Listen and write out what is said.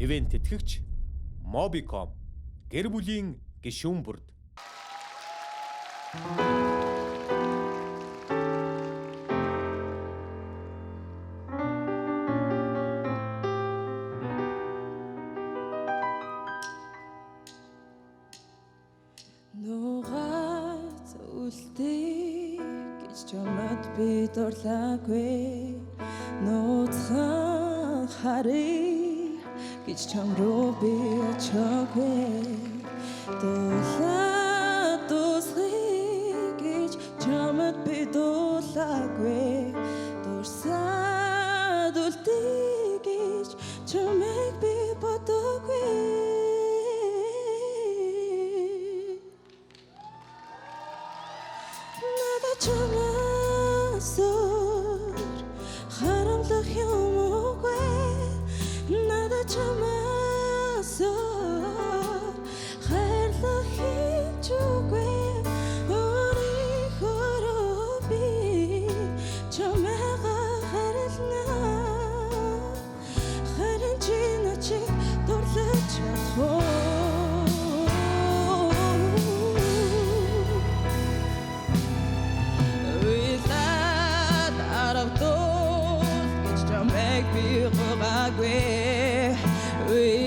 Ивент тэтгэгч Mobicom гэр бүлийн гишүүн бүрд Нугас үлдээ гэж чамд би дурлаагүй нууцхан харъя гэж чам руу би очоогүй дуулаад дуусгая гэж чамд би дуулаагүй дурсаад үлдээ гэж чамайг би бодоогүй чамасор харамлах юм үгүй надад чамасор хайрлах хийж үгүй өөрийнхөө би чамайга харилна харин чи начиг дурлаж чадах We